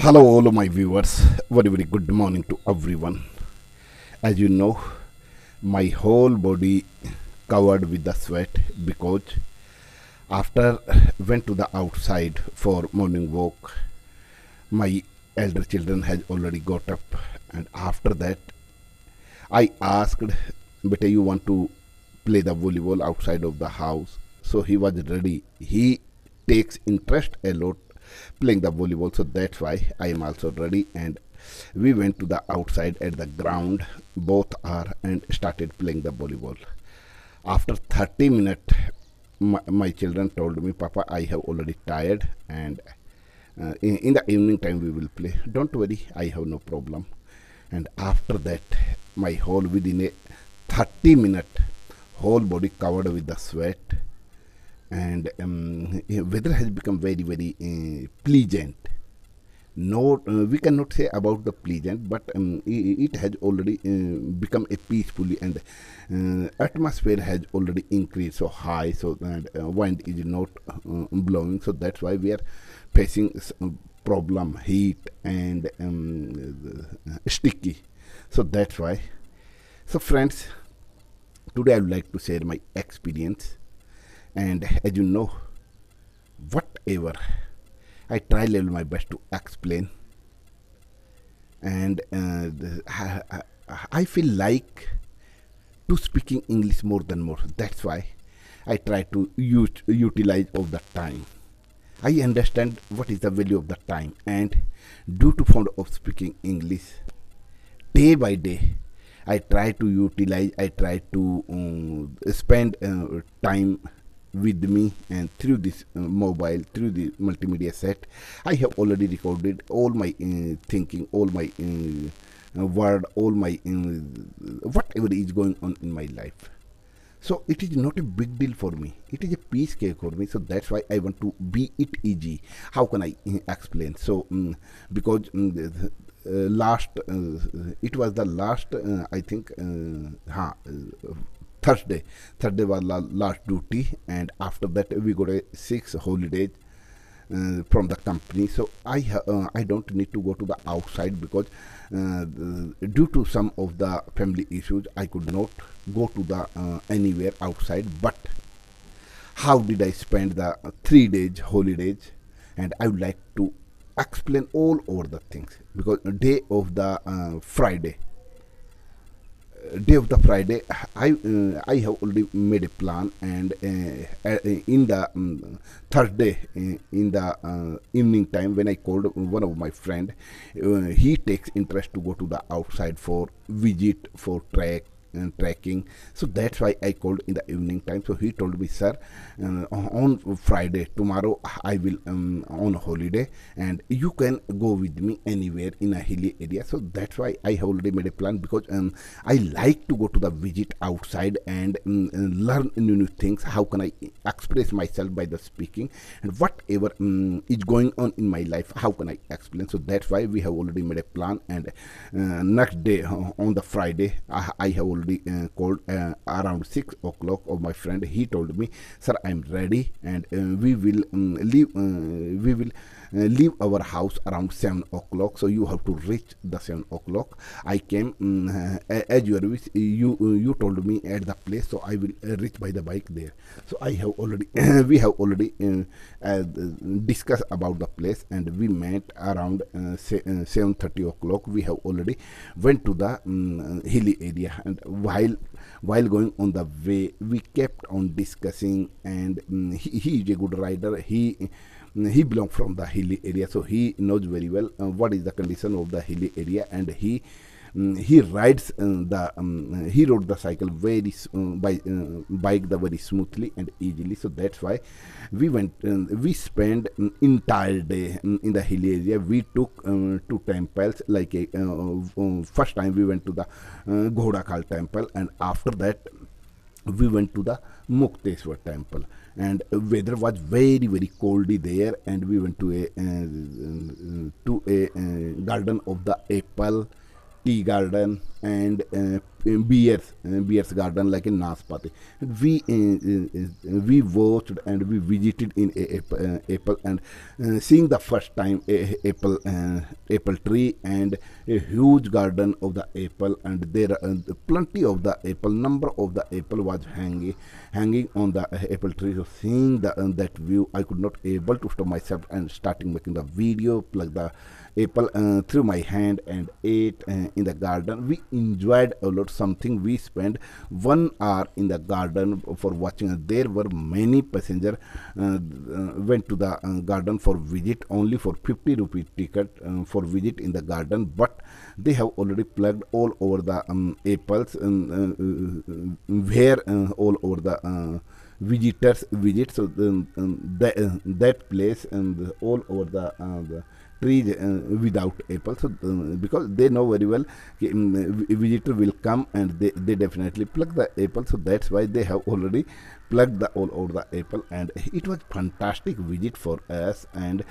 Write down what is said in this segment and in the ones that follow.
Hello, all of my viewers. Very good morning to everyone. As you know, my whole body covered with the sweat because after went to the outside for morning walk, my elder children has already got up, and after that, I asked, "Beta, you want to play the volleyball outside of the house?" So he was ready. He takes interest a lot playing the volleyball, so that's why I am also ready. And we went to the outside at the ground, both are, and started playing the volleyball. After 30 minutes, my children told me, "Papa, I have already tired, and in the evening time we will play. Don't worry, I have no problem." And after that, my whole within a 30 minute whole body covered with the sweat, and weather has become very pleasant. No, we cannot say about the pleasant, but it has already become a peacefully, and atmosphere has already increased so high, so that wind is not blowing. So that's why we are facing problem heat and sticky. So that's why. So friends, today I would like to share my experience, and as you know, whatever I try level my best to explain, and I feel like to speaking English more than more. That's why I try to utilize of the time. I understand what is the value of the time, and due to fond of speaking English, day by day, I try to utilize. I try to spend time with me, and through this mobile, through the multimedia set, I have already recorded all my thinking, all my word, all my whatever is going on in my life. So it is not a big deal for me. It is a piece cake for me. So that's why I want to be it easy. How can I explain? So because last it was the last I think Thursday. Thursday was last duty, and after that we got a 6 holidays from the company. So I don't need to go to the outside because due to some of the family issues, I could not go to the anywhere outside. But how did I spend the 3 days holidays? And I would like to explain all over the things, because day of the Friday, I have already made a plan, and in the Thursday, in the evening time, when I called one of my friend, he takes interest to go to the outside for visit, for track and tracking. So that's why I called in the evening time. So he told me, "Sir, on Friday, tomorrow, I will on holiday, and you can go with me anywhere in a hilly area." So that's why I have already made a plan, because I like to go to the visit outside and learn new things. How can I express myself by the speaking, and whatever is going on in my life, how can I explain? So that's why we have already made a plan. And next day, on the Friday, I have already called around 6 o'clock of my friend. He told me, "Sir, I'm ready, and we will leave our house around 7 o'clock. So you have to reach the 7 o'clock." I came as your wish. You told me at the place, so I will reach by the bike there. So I have already we have already discussed about the place, and we met around 7:30 o'clock. We have already went to the hilly area, and while going on the way, we kept on discussing. And he is a good rider. He belongs from the hilly area, so he knows very well what is the condition of the hilly area, and he rides he rode the cycle very by bike the very smoothly and easily. So that's why we spent entire day in the hilly area. We took 2 temples, like first time we went to the Ghodakal temple, and after that we went to the Mukteswar temple. And weather was very coldy there, and we went to a garden of the apple tea garden, and beers garden like in Naspati. We watched and we visited in apple and seeing the first time apple tree and a huge garden of the apple, and there are plenty of the apple, number of the apple was hanging on the apple tree. So seeing that view, I could not able to stop myself and starting making the video, plug the apple through my hand and ate in the garden. We enjoyed a lot, something we spent 1 hour in the garden for watching. There were many passengers went to the garden for visit only for 50 rupee ticket for visit in the garden, but they have already plugged all over the apples where all over the visitors visit. So that place and all over the trees without apple. So because they know very well visitor will come and they definitely pluck the apple, so that's why they have already plugged the all over the apple, and it was fantastic visit for us. And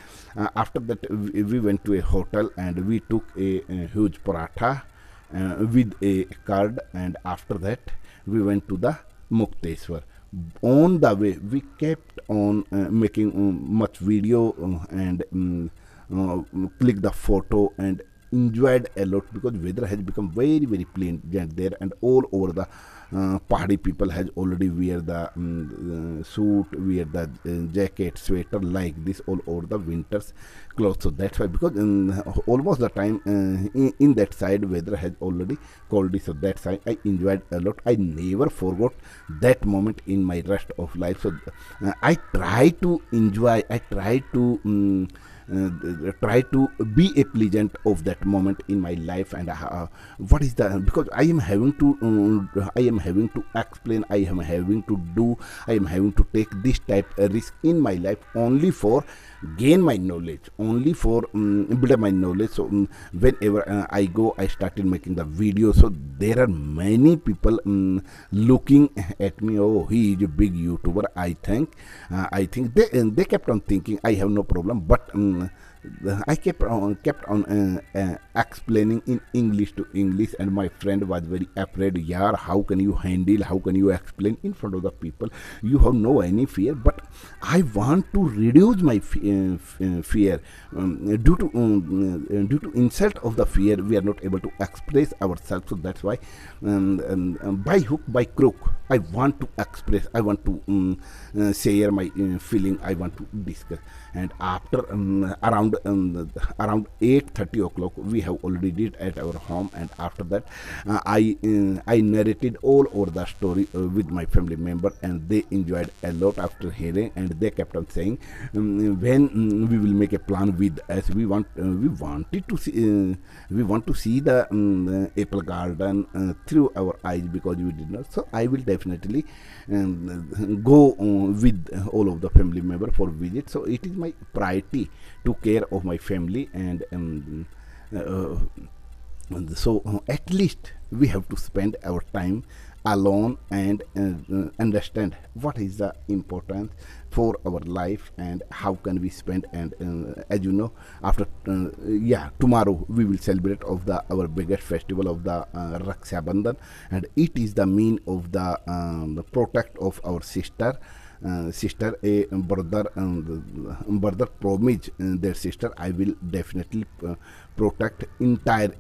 after that we went to a hotel and we took a huge paratha with a curd, and after that we went to the Mukteswar. On the way we kept on making much video and click the photo and enjoyed a lot, because weather has become very very pleasant there, and all over the Pahadi people has already wear the suit, wear the jacket, sweater like this all over the winters clothes. So that's why, because almost the time in that side weather has already cold, so that's why I enjoyed a lot. I never forgot that moment in my rest of life. So I try to enjoy, I try to try to be a pleasant of that moment in my life. And what is the, because I am having to explain, I am having to do, I am having to take this type of risk in my life only for gain my knowledge, only for build my knowledge. So whenever I go, I started making the video. So there are many people looking at me, oh, he is a big YouTuber. I think they kept on thinking I have no problem, but I kept on explaining in English to English, and my friend was very afraid. Yeah, how can you handle? How can you explain in front of the people? You have no any fear. But I want to reduce my fear due to insult of the fear. We are not able to express ourselves. So that's why by hook by crook, I want to express. I want to share my feeling. I want to discuss. And after around 8:30 o'clock, we have already did at our home, and after that I narrated all over the story with my family member, and they enjoyed a lot after hearing, and they kept on saying when we will make a plan with us. We want to see the apple garden through our eyes, because we did not. So I will definitely go with all of the family member for visit. So it is my priority to care of my family, and so at least we have to spend our time alone and understand what is the importance for our life and how can we spend. And as you know, after tomorrow we will celebrate of our biggest festival of the Raksha Bandhan, and it is the mean of the protect of our sister, a brother promise their sister, I will definitely protect entire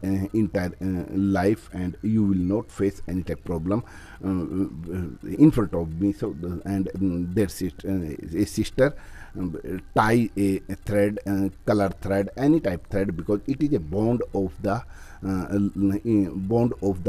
life, and you will not face any type problem in front of me. So and their sister, a sister tie a thread, color thread, any type thread, because it is a bond of the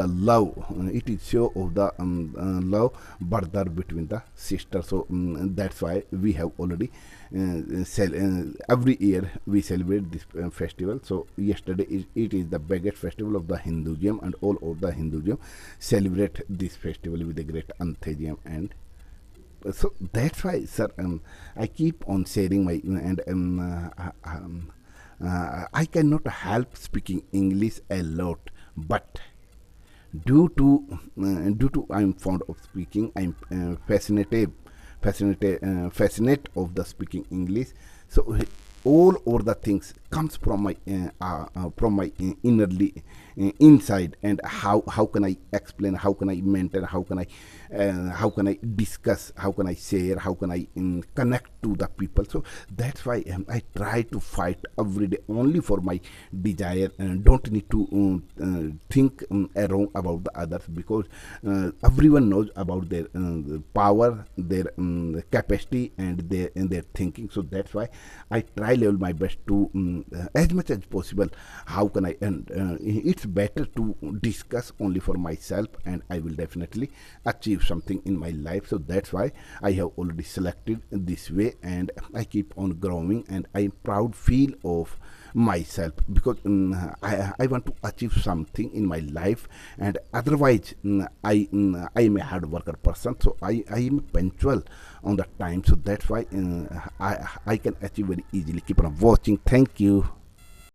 love. It is show of the love brother between the sisters. So that's why we have already every year we celebrate this festival. So yesterday it is the biggest festival of the Hinduism, and all over the Hinduism celebrate this festival with a great enthusiasm. And so that's why, sir, I keep on sharing my I cannot help speaking English a lot, but due to I'm fond of speaking, I'm fascinate of the speaking English. So all over the things comes from my innerly inside, and how can I explain, how can I maintain, how can I discuss, how can I share, how can I connect to the people. So that's why I try to fight every day only for my desire, and don't need to think wrong about the others, because everyone knows about their power, their capacity, and their thinking. So that's why I try level my best to as much as possible how can I, and it's better to discuss only for myself, and I will definitely achieve something in my life. So that's why I have already selected this way, and I keep on growing, and I'm proud feel of myself, because I want to achieve something in my life. And otherwise I am a hard worker person, so I am punctual on the time. So that's why I can achieve very easily. Keep on watching. Thank you.